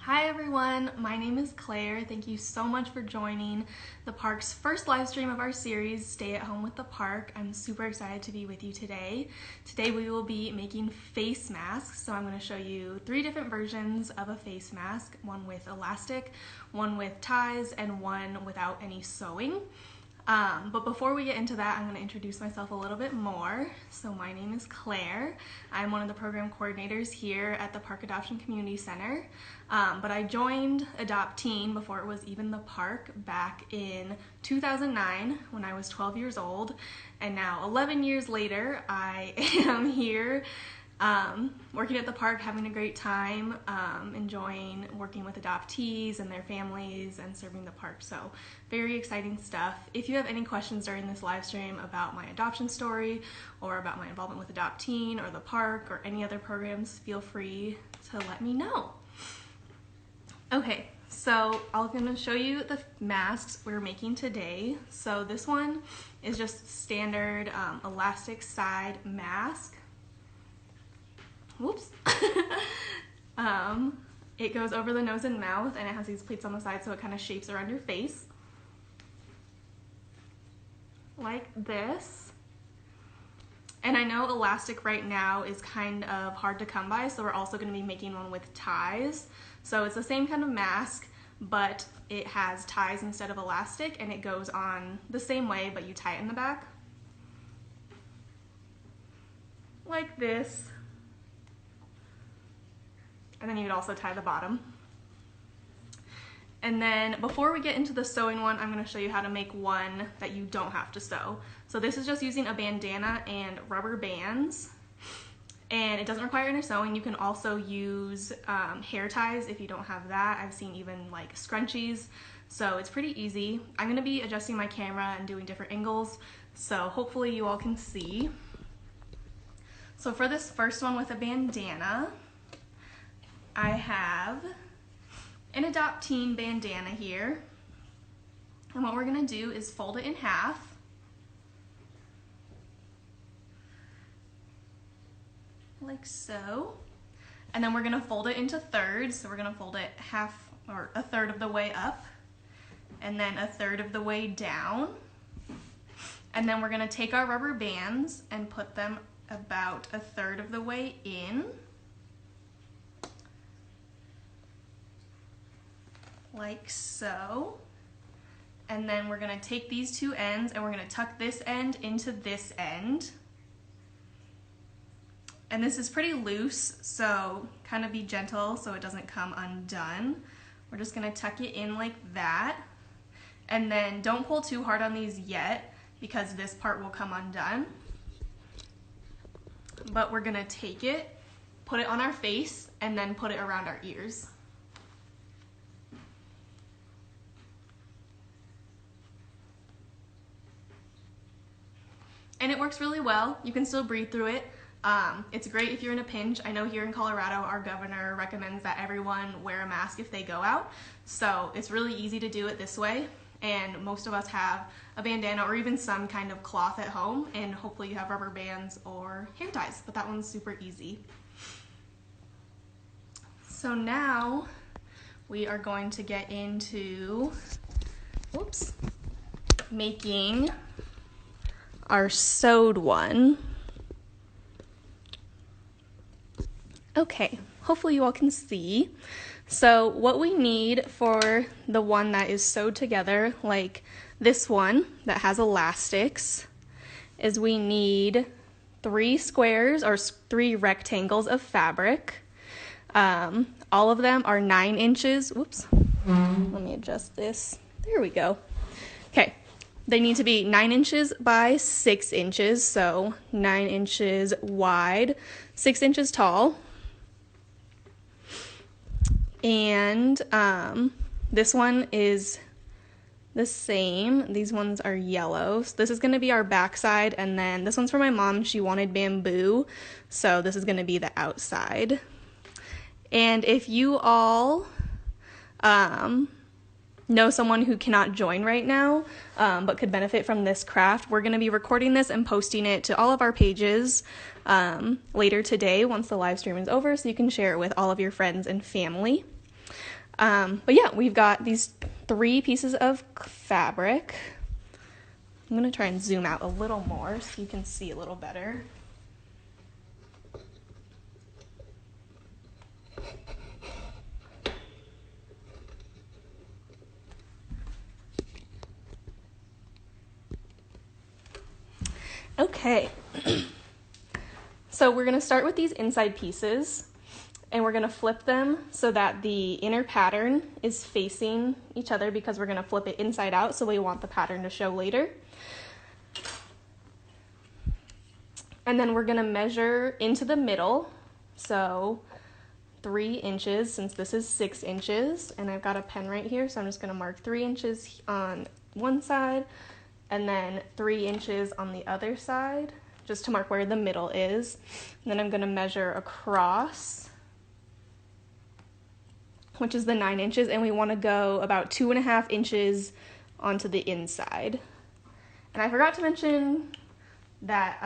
Hi everyone, my name is Claire. Thank you so much for joining the park's first live stream of our series, Stay at Home with the Park. I'm super excited to be with you today. Today we will be making face masks, so I'm going to show you 3 different versions of a face mask, one with elastic, one with ties, and one without any sewing. But before we get into that, I'm going to introduce myself a little bit more. So my name is Claire. I'm one of the program coordinators here at the Park Adoption Community Center. But I joined Adopteen before it was even the park back in 2009 when I was 12 years old. And now 11 years later, I am here working at the park, having a great time, enjoying working with adoptees and their families and serving the park. So very exciting stuff. If you have any questions during this live stream about my adoption story or about my involvement with Adopteen or the park or any other programs, feel free to let me know. Okay, so I'm going to show you the masks we're making today. So this one is just standard elastic side mask. Whoops. It goes over the nose and mouth, and it has these pleats on the side so it kind of shapes around your face. Like this. And I know elastic right now is kind of hard to come by, so we're also going to be making one with ties. So it's the same kind of mask, but it has ties instead of elastic, and it goes on the same way, but you tie it in the back. Like this. And then you would also tie the bottom. And then before we get into the sewing one, I'm going to show you how to make one that you don't have to sew. So this is just using a bandana and rubber bands. And it doesn't require any sewing. You can also use hair ties if you don't have that. I've seen even like scrunchies. So it's pretty easy. I'm going to be adjusting my camera and doing different angles. So hopefully you all can see. So for this first one with a bandana, I have an Adopteen bandana here, and what we're going to do is fold it in half, like so, and then we're going to fold it into thirds. So we're going to fold it half or a third of the way up, and then a third of the way down, and then we're going to take our rubber bands and put them about a third of the way in. Like so. And then we're going to take these two ends and we're going to tuck this end into this end. And this is pretty loose, so kind of be gentle so it doesn't come undone. We're just going to tuck it in like that. And then don't pull too hard on these yet because this part will come undone. But we're going to take it, put it on our face, and then put it around our ears. And it works really well. You can still breathe through it. It's great if you're in a pinch. I know here in Colorado, our governor recommends that everyone wear a mask if they go out. So it's really easy to do it this way. And most of us have a bandana or even some kind of cloth at home. And hopefully you have rubber bands or hair ties, but that one's super easy. So now we are going to get into, making our sewed one. Okay, hopefully you all can see. So what we need for the one that is sewed together, like this one that has elastics, is we need 3 squares or 3 rectangles of fabric. All of them are 9 inches. Whoops, let me adjust this. There we go. Okay. They need to be 9 inches by 6 inches, so 9 inches wide, 6 inches tall. And this one is the same. These ones are yellow. So this is going to be our backside, and then this one's for my mom. She wanted bamboo, so this is going to be the outside. And if you all know someone who cannot join right now but could benefit from this craft, we're going to be recording this and posting it to all of our pages later today once the live stream is over, so you can share it with all of your friends and family. But yeah, we've got these 3 pieces of fabric. I'm going to try and zoom out a little more so you can see a little better. Okay, so we're going to start with these inside pieces, and we're going to flip them so that the inner pattern is facing each other because we're going to flip it inside out, so we want the pattern to show later. And then we're going to measure into the middle, so 3 inches since this is 6 inches, and I've got a pen right here, so I'm just going to mark 3 inches on one side and then 3 inches on the other side, just to mark where the middle is. And then I'm going to measure across, which is the 9 inches, and we want to go about 2.5 inches onto the inside. And I forgot to mention that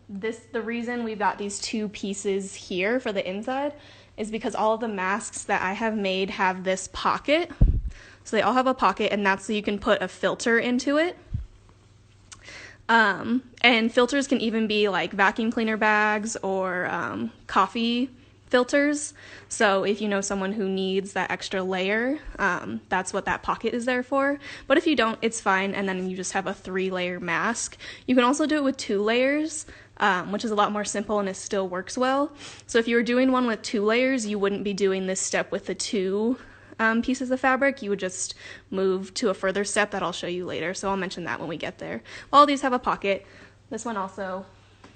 the reason we've got these 2 pieces here for the inside is because all of the masks that I have made have this pocket. So they all have a pocket, and that's so you can put a filter into it. And filters can even be like vacuum cleaner bags or coffee filters. So if you know someone who needs that extra layer, that's what that pocket is there for. But if you don't, it's fine, and then you just have a 3-layer mask. You can also do it with 2 layers, which is a lot more simple and it still works well. So if you were doing one with 2 layers, you wouldn't be doing this step with the 2 pieces of fabric. You would just move to a further step that I'll show you later, so I'll mention that when we get there. All these have a pocket. This one also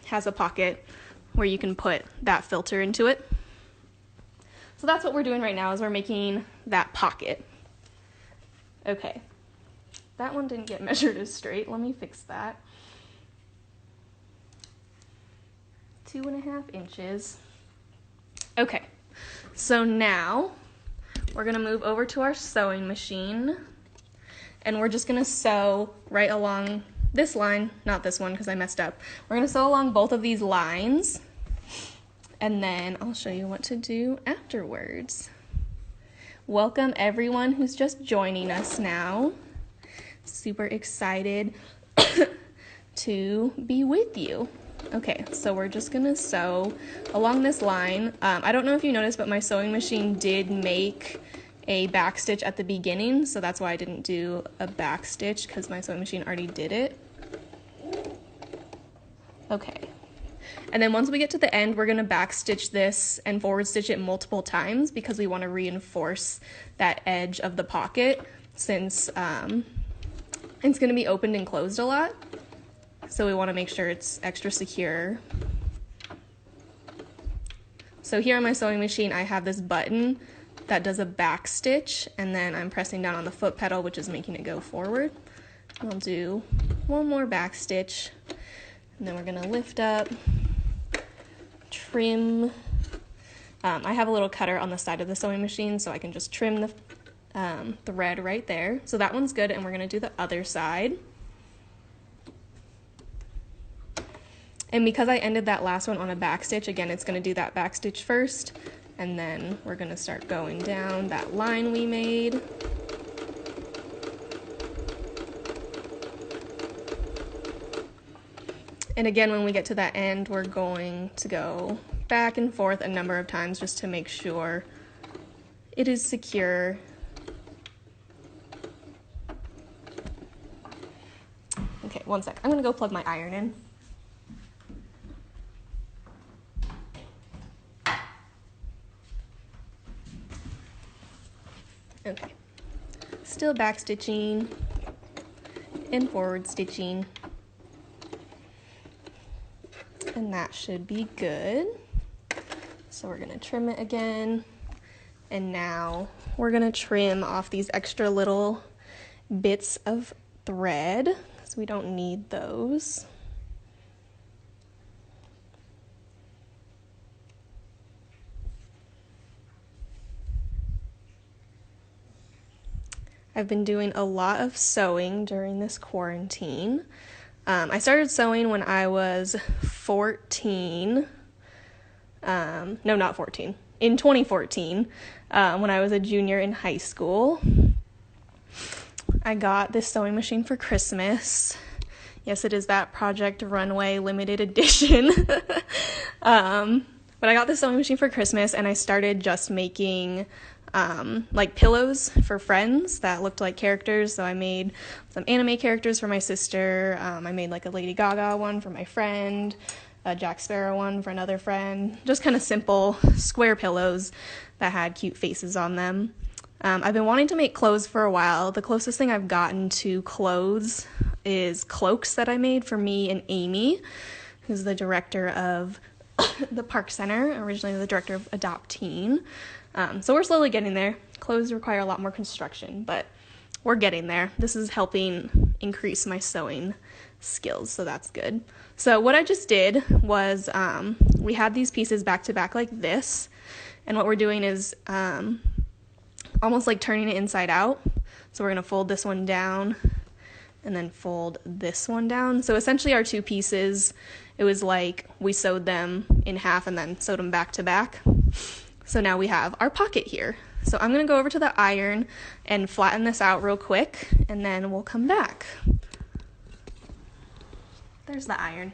has a pocket where you can put that filter into it. So that's what we're doing right now, is we're making that pocket. Okay, that one didn't get measured as straight. Let me fix that. 2.5 inches. Okay, so now we're going to move over to our sewing machine, and we're just going to sew right along this line, not this one because I messed up. We're going to sew along both of these lines, and then I'll show you what to do afterwards. Welcome everyone who's just joining us now. Super excited to be with you. Okay, so we're just gonna sew along this line. I don't know if you noticed, but my sewing machine did make a back stitch at the beginning, so that's why I didn't do a back stitch, because my sewing machine already did it. Okay, and then once we get to the end, we're gonna back stitch this and forward stitch it multiple times because we want to reinforce that edge of the pocket, since it's gonna be opened and closed a lot. So we want to make sure it's extra secure. So here on my sewing machine, I have this button that does a back stitch, and then I'm pressing down on the foot pedal, which is making it go forward. I'll do one more back stitch, and then we're going to lift up, trim. I have a little cutter on the side of the sewing machine, so I can just trim the thread right there. So that one's good, and we're going to do the other side. And because I ended that last one on a back stitch, again, it's going to do that back stitch first, and then we're going to start going down that line we made. And again, when we get to that end, we're going to go back and forth a number of times just to make sure it is secure. Okay, one sec. I'm going to go plug my iron in. Okay, still back stitching and forward stitching, and that should be good. So we're gonna trim it again, and now we're gonna trim off these extra little bits of thread because we don't need those. I've been doing a lot of sewing during this quarantine. I started sewing when I was 14. No, not 14. in 2014 when I was a junior in high school. I got this sewing machine for Christmas. Yes, it is that Project Runway limited edition. But I got this sewing machine for Christmas, and I started just making like pillows for friends that looked like characters. So I made some anime characters for my sister. I made like a Lady Gaga one for my friend, a Jack Sparrow one for another friend. Just kind of simple square pillows that had cute faces on them. I've been wanting to make clothes for a while. The closest thing I've gotten to clothes is cloaks that I made for me and Amy, who's the director of the Park Center, originally the director of Adoptees. So we're slowly getting there. Clothes require a lot more construction, but we're getting there. This is helping increase my sewing skills, so that's good. So what I just did was we had these pieces back to back like this, and what we're doing is almost like turning it inside out. So we're going to fold this one down and then fold this one down. So essentially our two pieces, it was like we sewed them in half and then sewed them back to back. So now we have our pocket here. So I'm going to go over to the iron and flatten this out real quick, and then we'll come back. There's the iron.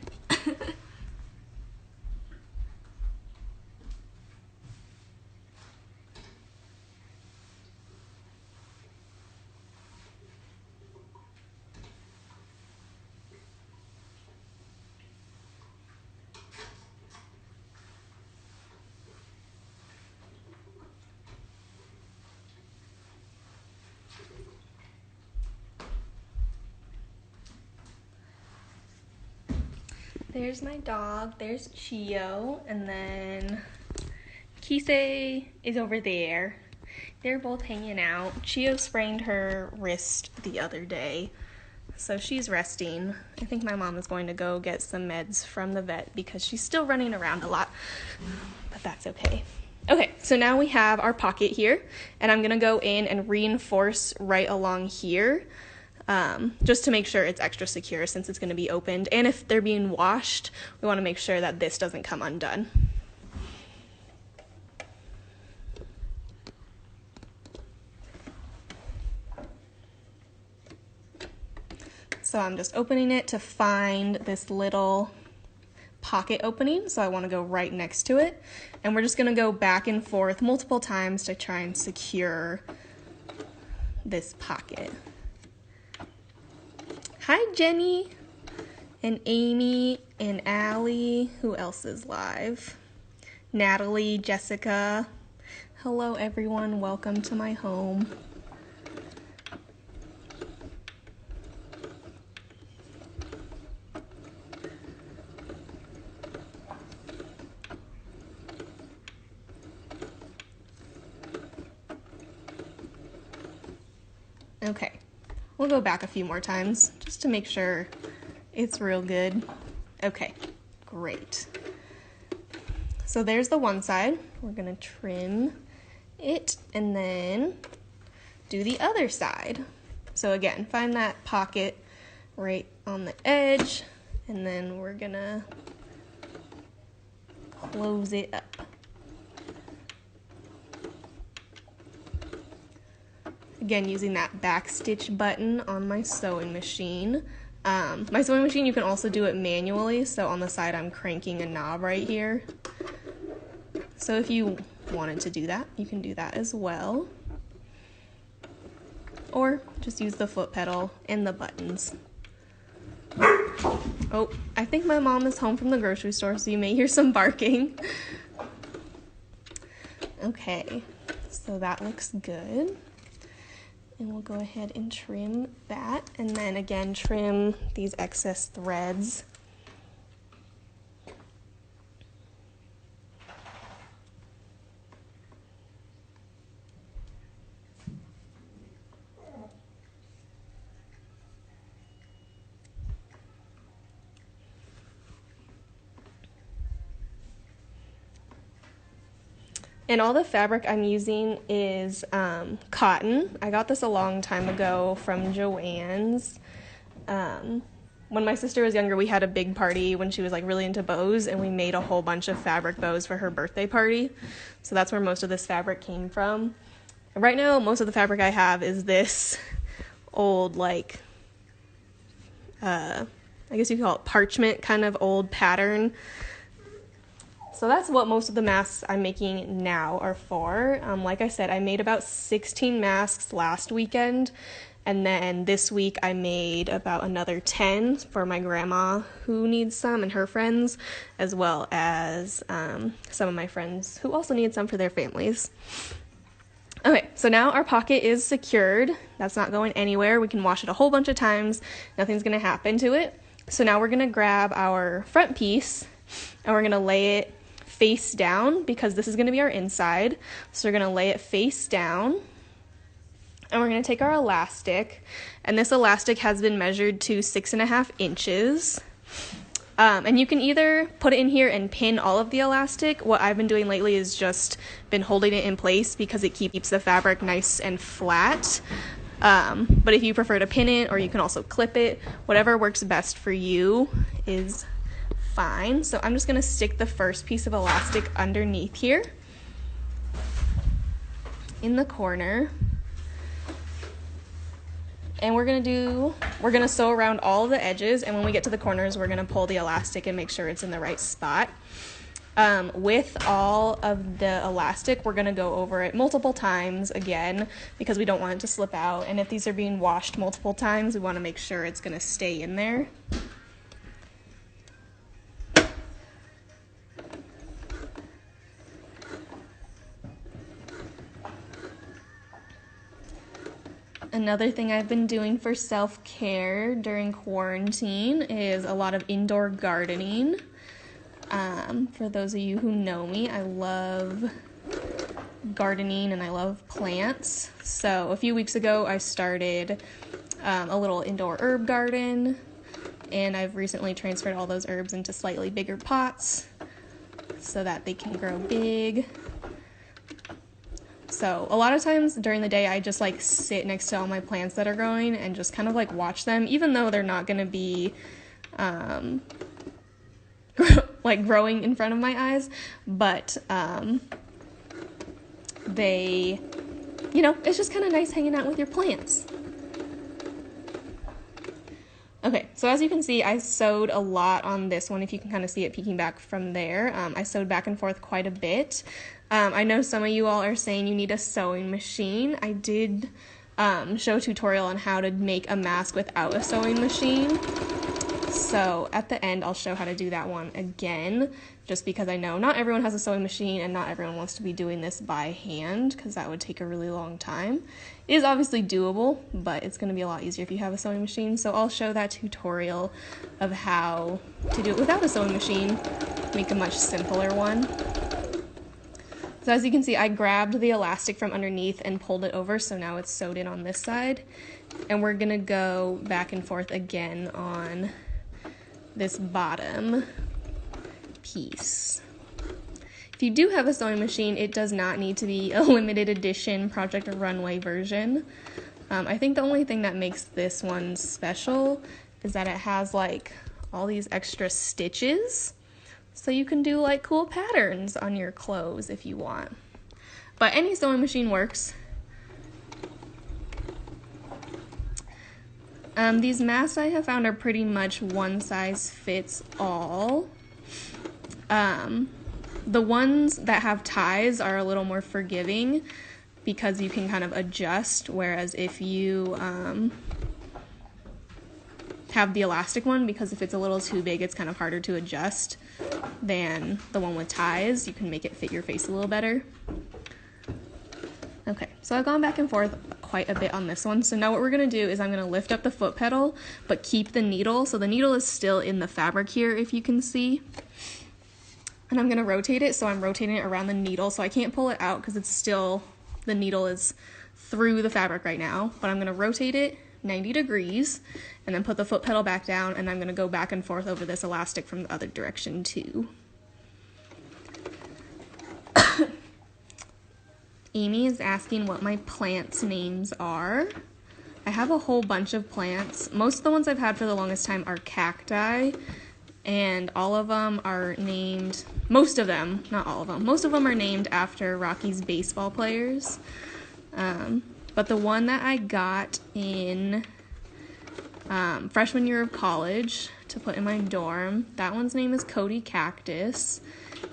There's my dog, there's Chio, and then Kisei is over there. They're both hanging out. Chio sprained her wrist the other day, so she's resting. I think my mom is going to go get some meds from the vet because she's still running around a lot, but that's okay. Okay, so now we have our pocket here, and I'm gonna go in and reinforce right along here. Just to make sure it's extra secure since it's going to be opened. And if they're being washed, we want to make sure that this doesn't come undone. So I'm just opening it to find this little pocket opening. So I want to go right next to it. And we're just going to go back and forth multiple times to try and secure this pocket. Hi, Jenny, and Amy, and Allie. Who else is live? Natalie, Jessica. Hello, everyone. Welcome to my home. Okay. We'll go back a few more times just to make sure it's real good. Okay, great. So there's the one side. We're gonna trim it and then do the other side. So again, find that pocket right on the edge, and then we're gonna close it up. Again, using that back stitch button on my sewing machine. My sewing machine, you can also do it manually, so on the side I'm cranking a knob right here. So if you wanted to do that, you can do that as well. Or just use the foot pedal and the buttons. Oh, I think my mom is home from the grocery store, so you may hear some barking. Okay, so that looks good. And we'll go ahead and trim that, and then again trim these excess threads. And all the fabric I'm using is cotton. I got this a long time ago from Joann's. when my sister was younger, we had a big party when she was like really into bows, and we made a whole bunch of fabric bows for her birthday party. So that's where most of this fabric came from. And right now, most of the fabric I have is this old, like, I guess you could call it parchment kind of old pattern. So that's what most of the masks I'm making now are for. Like I said, I made about 16 masks last weekend. And then this week I made about another 10 for my grandma who needs some and her friends, as well as some of my friends who also need some for their families. Okay, so now our pocket is secured. That's not going anywhere. We can wash it a whole bunch of times. Nothing's going to happen to it. So now we're going to grab our front piece and we're going to lay it face down because this is going to be our inside. So we're going to lay it face down. And we're going to take our elastic, and this elastic has been measured to 6.5 inches. And you can either put it in here and pin all of the elastic. What I've been doing lately is just been holding it in place because it keeps the fabric nice and flat. But if you prefer to pin it, or you can also clip it, whatever works best for you is fine. So I'm just going to stick the first piece of elastic underneath here in the corner. And we're gonna sew around all of the edges, and when we get to the corners, we're gonna pull the elastic and make sure it's in the right spot. With all of the elastic, we're gonna go over it multiple times again because we don't want it to slip out. And if these are being washed multiple times, we wanna make sure it's gonna stay in there. Another thing I've been doing for self-care during quarantine is a lot of indoor gardening. For those of you who know me, I love gardening and I love plants. So a few weeks ago, I started a little indoor herb garden, and I've recently transferred all those herbs into slightly bigger pots so that they can grow big. So a lot of times during the day, I just like sit next to all my plants that are growing and just kind of like watch them, even though they're not going to be like growing in front of my eyes, but they, you know, it's just kind of nice hanging out with your plants. Okay, so as you can see, I sewed a lot on this one, if you can kind of see it peeking back from there. I sewed back and forth quite a bit. I know some of you all are saying you need a sewing machine. I did show a tutorial on how to make a mask without a sewing machine. So at the end, I'll show how to do that one again, just because I know not everyone has a sewing machine and not everyone wants to be doing this by hand, because that would take a really long time. It is obviously doable, but it's going to be a lot easier if you have a sewing machine. So I'll show that tutorial of how to do it without a sewing machine, make a much simpler one. So as you can see, I grabbed the elastic from underneath and pulled it over, so now it's sewed in on this side. And we're gonna go back and forth again on this bottom piece. If you do have a sewing machine, it does not need to be a limited edition Project Runway version. I think the only thing that makes this one special is that it has like all these extra stitches. So you can do like cool patterns on your clothes if you want. But any sewing machine works. These masks I have found are pretty much one size fits all. The ones that have ties are a little more forgiving because you can kind of adjust, whereas if you have the elastic one, because if it's a little too big, it's kind of harder to adjust than the one with ties. You can make it fit your face a little better. Okay, so I've gone back and forth quite a bit on this one. So now what we're gonna do is I'm gonna lift up the foot pedal, but keep the needle. So the needle is still in the fabric here, if you can see. And I'm gonna rotate it, so I'm rotating it around the needle, so I can't pull it out because it's still, the needle is through the fabric right now, but I'm gonna rotate it 90 degrees and then put the foot pedal back down, and I'm gonna go back and forth over this elastic from the other direction too. Amy is asking what my plants' names are. I have a whole bunch of plants. Most of the ones I've had for the longest time are cacti, and all of them are named, most of them, not all of them, most of them are named after Rockies baseball players. But the one that I got in freshman year of college to put in my dorm, that one's name is Cody Cactus.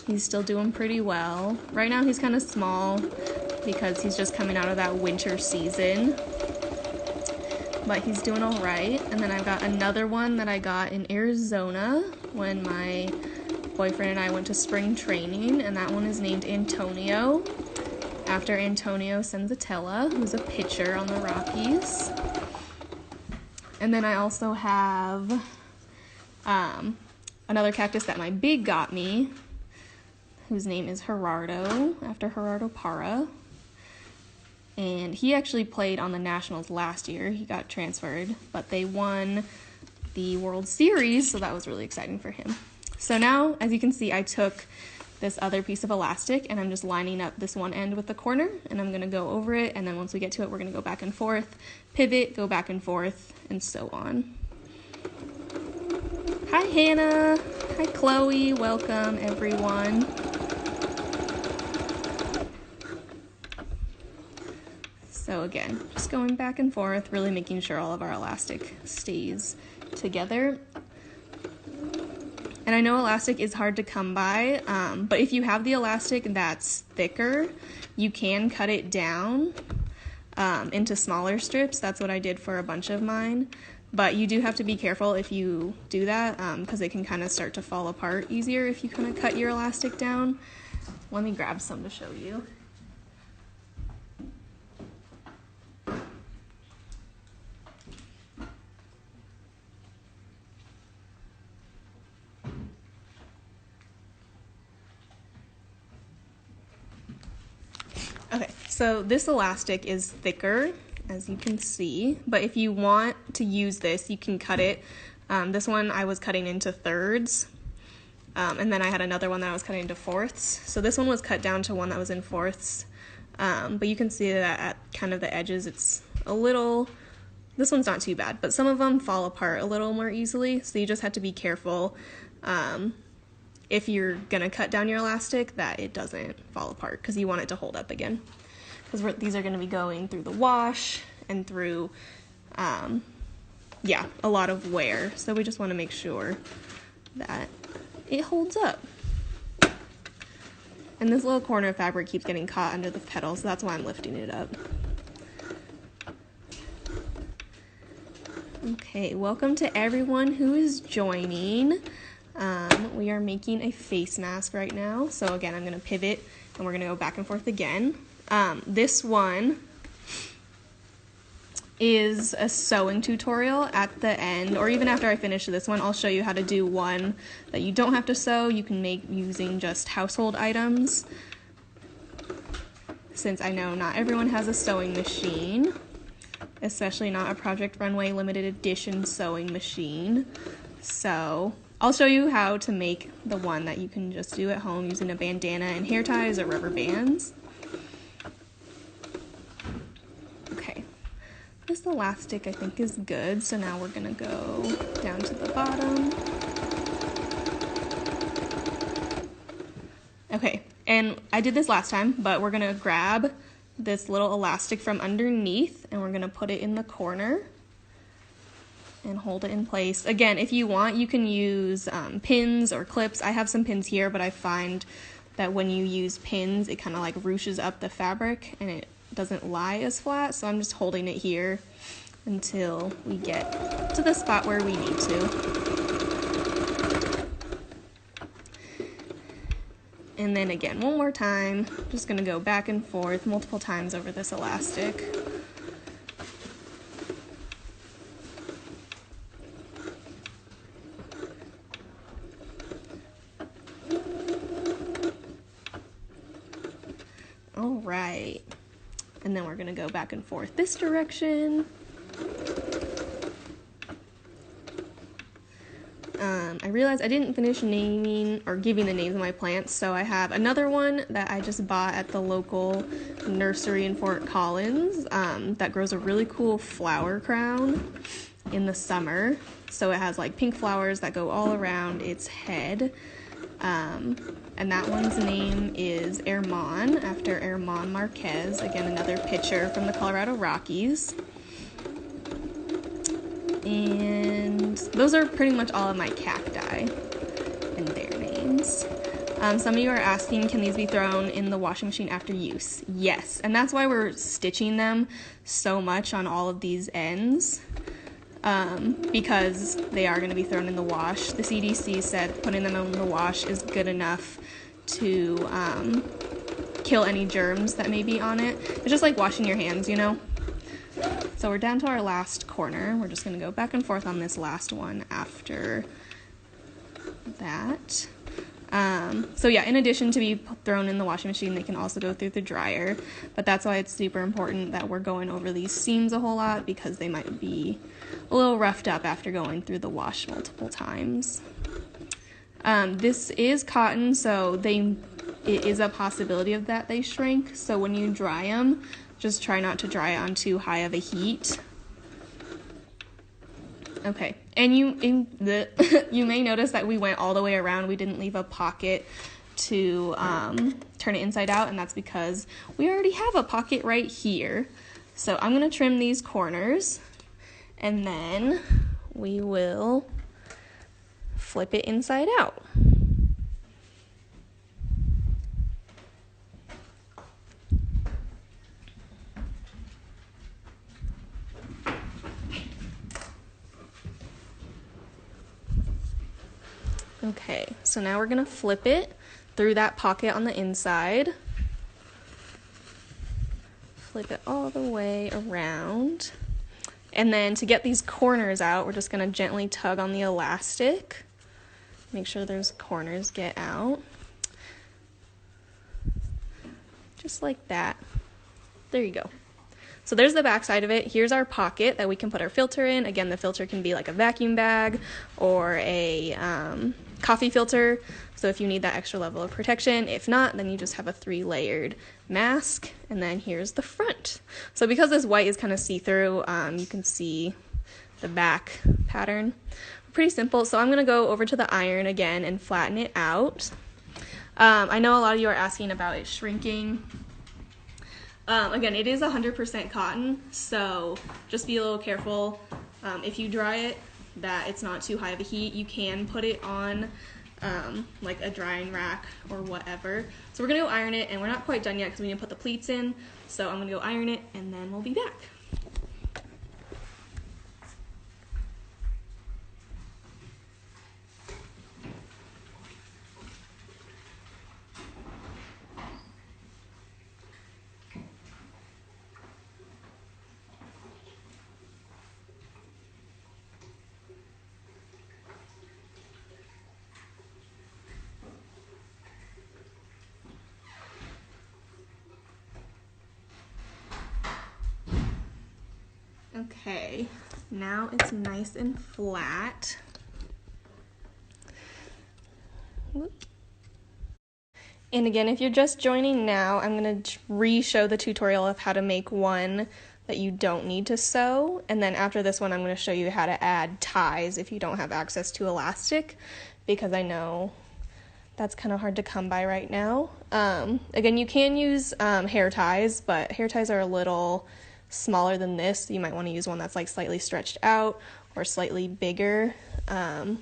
He's still doing pretty well. Right now he's kind of small because he's just coming out of that winter season, but he's doing all right. And then I've got another one that I got in Arizona when my boyfriend and I went to spring training, and that one is named Antonio, after Antonio Senzatella, who's a pitcher on the Rockies. And then I also have another cactus that my big got me, whose name is Gerardo, after Gerardo Parra. And he actually played on the Nationals last year. He got transferred, but they won the World Series, so that was really exciting for him. So now, as you can see, I took this other piece of elastic and I'm just lining up this one end with the corner, and I'm gonna go over it, and then once we get to it, we're gonna go back and forth, pivot, go back and forth, and so on. Hi Hannah, hi Chloe, welcome everyone. So again, just going back and forth, really making sure all of our elastic stays together. And I know elastic is hard to come by, but if you have the elastic that's thicker, you can cut it down into smaller strips. That's what I did for a bunch of mine. But you do have to be careful if you do that, because it can kind of start to fall apart easier if you kind of cut your elastic down. Let me grab some to show you. Okay, so this elastic is thicker, as you can see, but if you want to use this, you can cut it. This one I was cutting into thirds, and then I had another one that I was cutting into fourths. So this one was cut down to one that was in fourths, but you can see that at kind of the edges it's a little, this one's not too bad, but some of them fall apart a little more easily, so you just have to be careful if you're gonna cut down your elastic that it doesn't fall apart, because you want it to hold up again, because these are gonna be going through the wash and through yeah, a lot of wear, so we just want to make sure that it holds up. And this little corner of fabric keeps getting caught under the petal, so that's why I'm lifting it up. Okay, welcome to everyone who is joining. We are making a face mask right now. So again, I'm gonna pivot and we're gonna go back and forth again. This one is a sewing tutorial at the end, or even after I finish this one, I'll show you how to do one that you don't have to sew. You can make using just household items, since I know not everyone has a sewing machine, especially not a Project Runway limited edition sewing machine. So I'll show you how to make the one that you can just do at home using a bandana and hair ties or rubber bands. Okay, this elastic I think is good, so now we're gonna go down to the bottom. Okay, and I did this last time, but we're gonna grab this little elastic from underneath and we're gonna put it in the corner and hold it in place. Again, if you want, you can use pins or clips. I have some pins here, but I find that when you use pins, it kind of like ruches up the fabric and it doesn't lie as flat, so I'm just holding it here until we get to the spot where we need to. And then again, one more time, just gonna go back and forth multiple times over this elastic. All right, and then we're gonna go back and forth this direction. I realized I didn't finish naming or giving the names of my plants, so I have another one that I just bought at the local nursery in Fort Collins that grows a really cool flower crown in the summer. So it has like pink flowers that go all around its head. And that one's name is Herman, after Herman Marquez, again another pitcher from the Colorado Rockies. And those are pretty much all of my cacti and their names. Some of you are asking, can these be thrown in the washing machine after use? Yes, and that's why we're stitching them so much on all of these ends. Because they are going to be thrown in the wash. The CDC said putting them in the wash is good enough to kill any germs that may be on it. It's just like washing your hands, you know? So we're down to our last corner. We're just going to go back and forth on this last one after that. So yeah, in addition to be thrown in the washing machine, they can also go through the dryer. But that's why it's super important that we're going over these seams a whole lot, because they might be a little roughed up after going through the wash multiple times. This is cotton, so it is a possibility of that they shrink. So when you dry them, just try not to dry it on too high of a heat. Okay, and you may notice that we went all the way around. We didn't leave a pocket to turn it inside out, and that's because we already have a pocket right here. So I'm going to trim these corners, and then we will flip it inside out. Okay, so now we're going to flip it through that pocket on the inside. Flip it all the way around. And then to get these corners out, we're just going to gently tug on the elastic. Make sure those corners get out. Just like that. There you go. So there's the back side of it. Here's our pocket that we can put our filter in. Again, the filter can be like a vacuum bag or a coffee filter. So if you need that extra level of protection, if not, then you just have a 3-layered mask. And then here's the front. So because this white is kind of see-through, you can see the back pattern. Pretty simple. So I'm going to go over to the iron again and flatten it out. I know a lot of you are asking about it shrinking. Again, it is 100% cotton, so just be a little careful. If you dry it, that it's not too high of a heat. You can put it on like a drying rack or whatever. So we're going to go iron it, and we're not quite done yet because we need to put the pleats in. So I'm going to go iron it, and then we'll be back. Okay, now it's nice and flat. And again, if you're just joining now, I'm going to re-show the tutorial of how to make one that you don't need to sew. And then after this one, I'm going to show you how to add ties if you don't have access to elastic, because I know that's kind of hard to come by right now. Again, you can use hair ties, but hair ties are a little smaller than this. You might want to use one that's like slightly stretched out or slightly bigger. I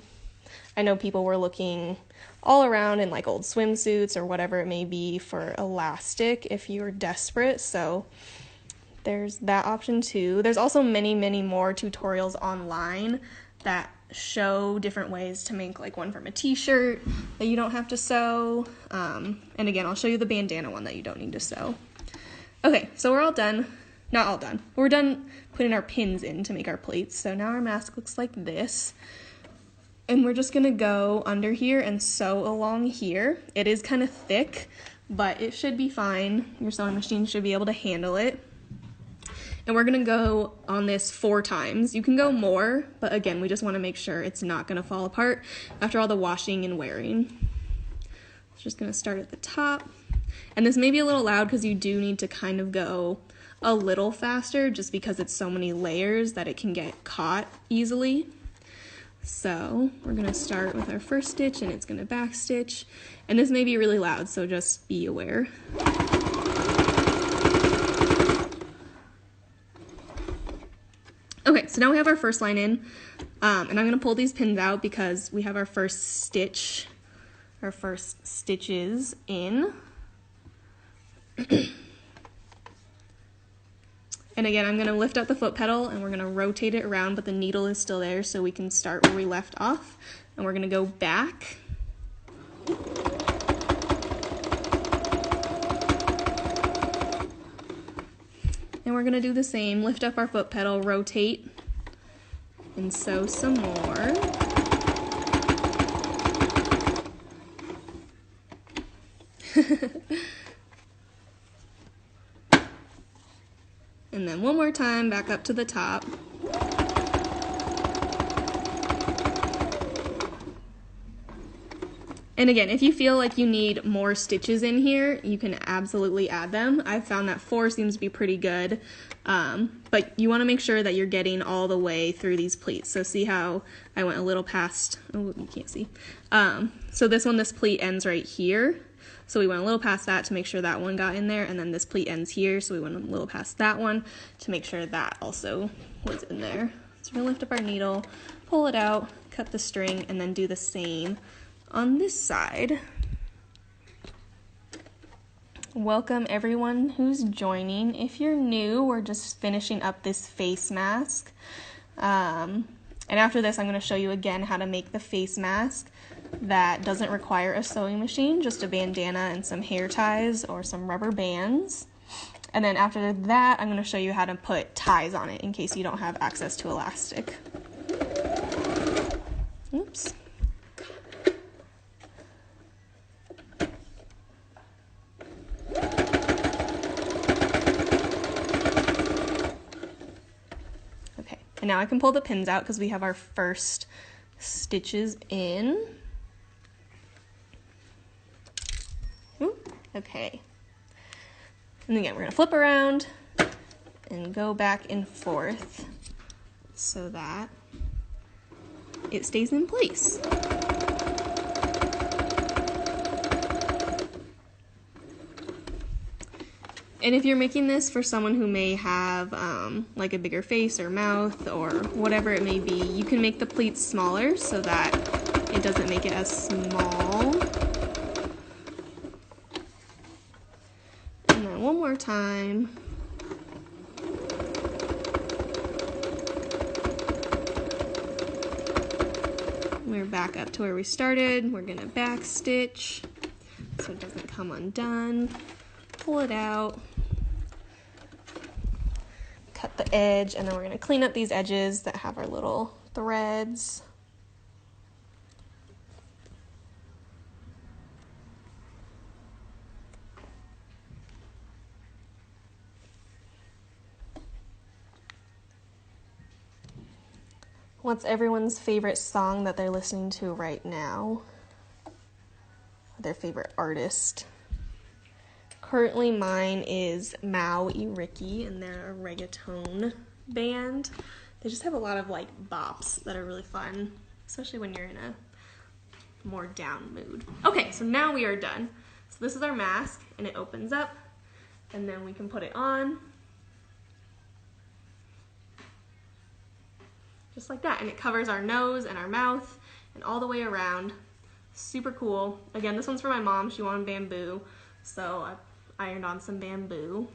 know people were looking all around in like old swimsuits or whatever it may be for elastic if you're desperate, so there's that option too. There's also many more tutorials online that show different ways to make like one from a t-shirt that you don't have to sew, and again, I'll show you the bandana one that you don't need to sew. Okay, so we're all done. Not all done. We're done putting our pins in to make our plates. So now our mask looks like this. And we're just gonna go under here and sew along here. It is kind of thick, but it should be fine. Your sewing machine should be able to handle it. And we're gonna go on this 4 times. You can go more, but again, we just wanna make sure it's not gonna fall apart after all the washing and wearing. Just gonna start at the top. And this may be a little loud because you do need to kind of go a little faster just because it's so many layers that it can get caught easily. So we're gonna start with our first stitch and it's gonna back stitch. And this may be really loud, so just be aware. Okay, so now we have our first line in, and I'm gonna pull these pins out because we have our first stitch, our first stitches in. And again, I'm gonna lift up the foot pedal and we're gonna rotate it around, but the needle is still there so we can start where we left off. And we're gonna go back. And we're gonna do the same, lift up our foot pedal, rotate, and sew some more. And then one more time, back up to the top. And again, if you feel like you need more stitches in here, you can absolutely add them. I've found that 4 seems to be pretty good, but you want to make sure that you're getting all the way through these pleats. So see how I went a little past, oh, you can't see. So this one, this pleat ends right here. So we went a little past that to make sure that one got in there, and then this pleat ends here, so we went a little past that one to make sure that also was in there. So we're gonna lift up our needle, pull it out, cut the string, and then do the same on this side. Welcome everyone who's joining. If you're new, we're just finishing up this face mask. And after this, I'm gonna show you again how to make the face mask that doesn't require a sewing machine, just a bandana and some hair ties or some rubber bands. And then after that, I'm going to show you how to put ties on it in case you don't have access to elastic. Oops. Okay, and now I can pull the pins out because we have our first stitches in. Okay, and again, we're gonna flip around and go back and forth so that it stays in place. And if you're making this for someone who may have like a bigger face or mouth or whatever it may be, you can make the pleats smaller so that it doesn't make it as small. And then one more time. We're back up to where we started. We're gonna back stitch so it doesn't come undone. Pull it out. Cut the edge, and then we're gonna clean up these edges that have our little threads. What's everyone's favorite song that they're listening to right now? Their favorite artist? Currently mine is Maui Ricky, and they're a reggaeton band. They just have a lot of like bops that are really fun, especially when you're in a more down mood. Okay, so now we are done. So this is our mask, and it opens up, and then we can put it on. Just like that, and it covers our nose and our mouth and all the way around. Super cool. Again, this one's for my mom. She wanted bamboo, so I ironed on some bamboo.